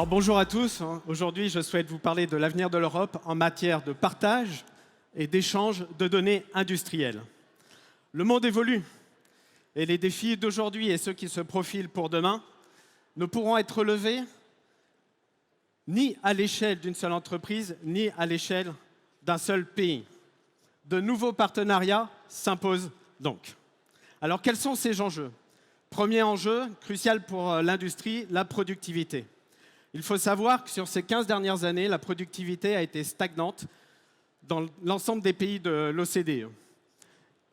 Alors bonjour à tous. Aujourd'hui, je souhaite vous parler de l'avenir de l'Europe en matière de partage et d'échange de données industrielles. Le monde évolue et les défis d'aujourd'hui et ceux qui se profilent pour demain ne pourront être relevés ni à l'échelle d'une seule entreprise, ni à l'échelle d'un seul pays. De nouveaux partenariats s'imposent donc. Alors quels sont ces enjeux? Premier enjeu, crucial pour l'industrie, la productivité. Il faut savoir que sur ces 15 dernières années, la productivité a été stagnante dans l'ensemble des pays de l'OCDE.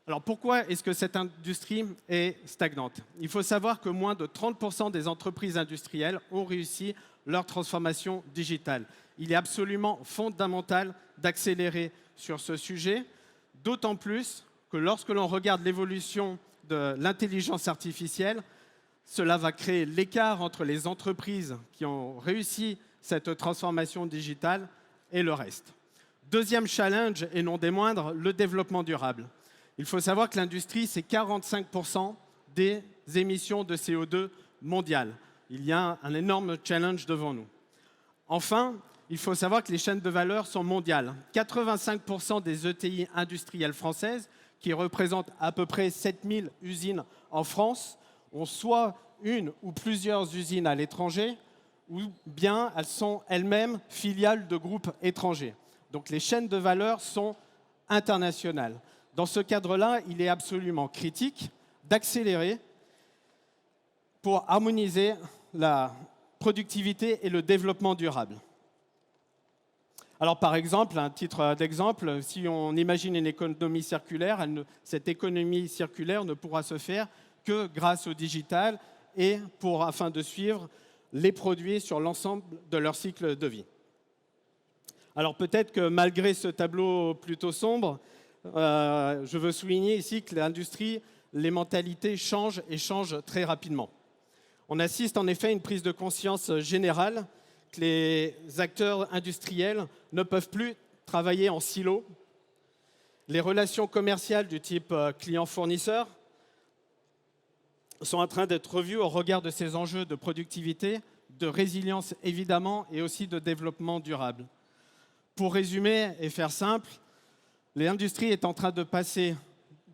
Alors pourquoi est-ce que cette industrie est stagnante? Il faut savoir que moins de 30% des entreprises industrielles ont réussi leur transformation digitale. Il est absolument fondamental d'accélérer sur ce sujet, d'autant plus que lorsque l'on regarde l'évolution de l'intelligence artificielle, cela va créer l'écart entre les entreprises qui ont réussi cette transformation digitale et le reste. Deuxième challenge, et non des moindres, le développement durable. Il faut savoir que l'industrie, c'est 45% des émissions de CO2 mondiales. Il y a un énorme challenge devant nous. Enfin, il faut savoir que les chaînes de valeur sont mondiales. 85% des ETI industrielles françaises, qui représentent à peu près 7000 usines en France, ont soit une ou plusieurs usines à l'étranger, ou bien elles sont elles-mêmes filiales de groupes étrangers. Donc les chaînes de valeur sont internationales. Dans ce cadre-là, il est absolument critique d'accélérer pour harmoniser la productivité et le développement durable. Alors par exemple, un titre d'exemple, si on imagine une économie circulaire, cette économie circulaire ne pourra se faire que grâce au digital et afin de suivre les produits sur l'ensemble de leur cycle de vie. Alors peut-être que malgré ce tableau plutôt sombre, je veux souligner ici que l'industrie, les mentalités changent et changent très rapidement. On assiste en effet à une prise de conscience générale que les acteurs industriels ne peuvent plus travailler en silo. Les relations commerciales du type client-fournisseur sont en train d'être revues au regard de ces enjeux de productivité, de résilience évidemment et aussi de développement durable. Pour résumer et faire simple, l'industrie est en train de passer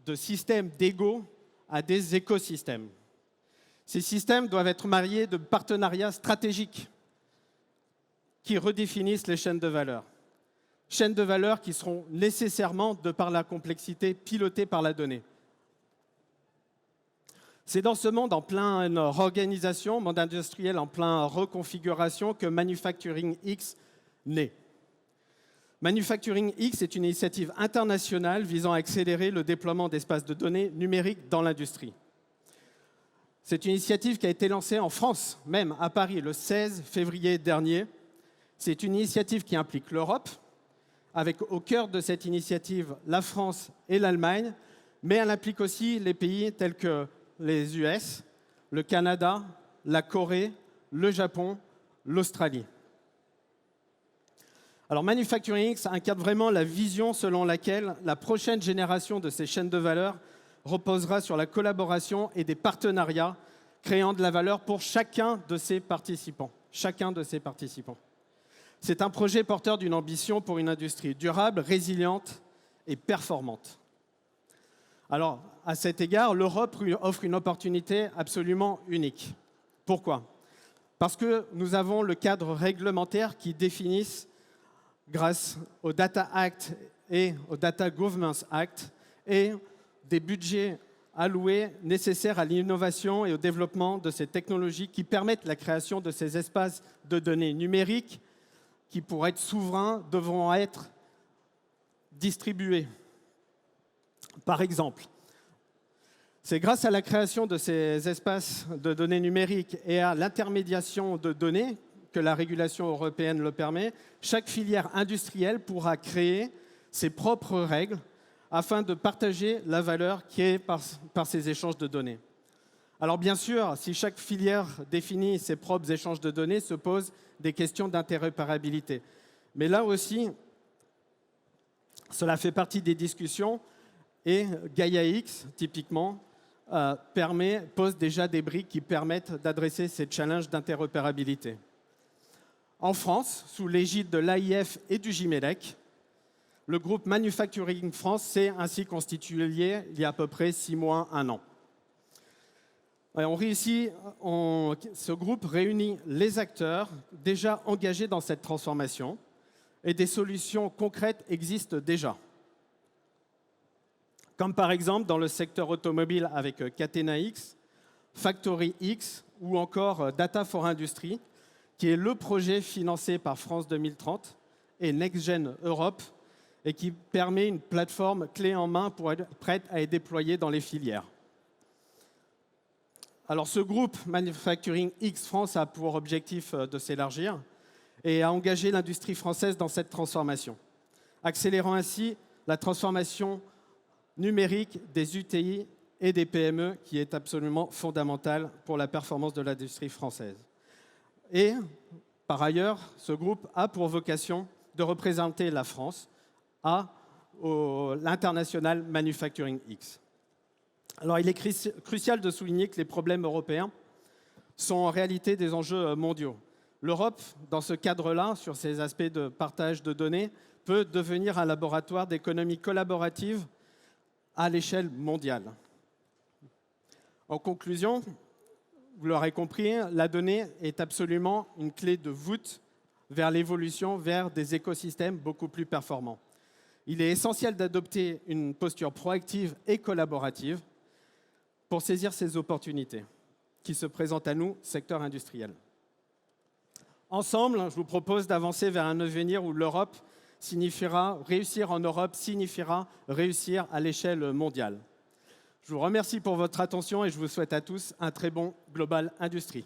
de systèmes d'ego à des écosystèmes. Ces systèmes doivent être mariés de partenariats stratégiques qui redéfinissent les chaînes de valeur. Chaînes de valeur qui seront nécessairement, de par la complexité, pilotées par la donnée. C'est dans ce monde en pleine réorganisation, monde industriel en pleine reconfiguration, que Manufacturing X naît. Manufacturing X est une initiative internationale visant à accélérer le déploiement d'espaces de données numériques dans l'industrie. C'est une initiative qui a été lancée en France, même à Paris, le 16 février dernier. C'est une initiative qui implique l'Europe, avec au cœur de cette initiative la France et l'Allemagne, mais elle implique aussi les pays tels que les US, le Canada, la Corée, le Japon, l'Australie. Alors Manufacturing X incarne vraiment la vision selon laquelle la prochaine génération de ces chaînes de valeur reposera sur la collaboration et des partenariats créant de la valeur pour chacun de ses participants. C'est un projet porteur d'une ambition pour une industrie durable, résiliente et performante. Alors, à cet égard, l'Europe offre une opportunité absolument unique. Pourquoi? Parce que nous avons le cadre réglementaire qui définisse, grâce au Data Act et au Data Governance Act, et des budgets alloués nécessaires à l'innovation et au développement de ces technologies qui permettent la création de ces espaces de données numériques qui, pour être souverains, devront être distribués. Par exemple, c'est grâce à la création de ces espaces de données numériques et à l'intermédiation de données que la régulation européenne le permet, chaque filière industrielle pourra créer ses propres règles afin de partager la valeur qui est par ces échanges de données. Alors bien sûr, si chaque filière définit ses propres échanges de données, se posent des questions d'interopérabilité. Mais là aussi, cela fait partie des discussions et Gaia-X, typiquement, pose déjà des briques qui permettent d'adresser ces challenges d'interopérabilité. En France, sous l'égide de l'AIF et du GIMELEC, le groupe Manufacturing France s'est ainsi constitué il y a à peu près 6 mois, 1 an. Ce groupe réunit les acteurs déjà engagés dans cette transformation et des solutions concrètes existent déjà. Comme par exemple dans le secteur automobile avec Catena X, Factory X ou encore Data for Industry, qui est le projet financé par France 2030 et Next Gen Europe et qui permet une plateforme clé en main pour être prête à être déployée dans les filières. Alors ce groupe Manufacturing X France a pour objectif de s'élargir et à engager l'industrie française dans cette transformation, accélérant ainsi la transformation numérique des UTI et des PME qui est absolument fondamentale pour la performance de l'industrie française. Et par ailleurs, ce groupe a pour vocation de représenter la France à l'International Manufacturing X. Alors, il est crucial de souligner que les problèmes européens sont en réalité des enjeux mondiaux. L'Europe, dans ce cadre-là, sur ces aspects de partage de données, peut devenir un laboratoire d'économie collaborative à l'échelle mondiale. En conclusion, vous l'aurez compris, la donnée est absolument une clé de voûte vers l'évolution vers des écosystèmes beaucoup plus performants. Il est essentiel d'adopter une posture proactive et collaborative pour saisir ces opportunités qui se présentent à nous, secteur industriel. Ensemble, je vous propose d'avancer vers un avenir où réussir en Europe signifiera réussir à l'échelle mondiale. Je vous remercie pour votre attention et je vous souhaite à tous un très bon Global Industrie.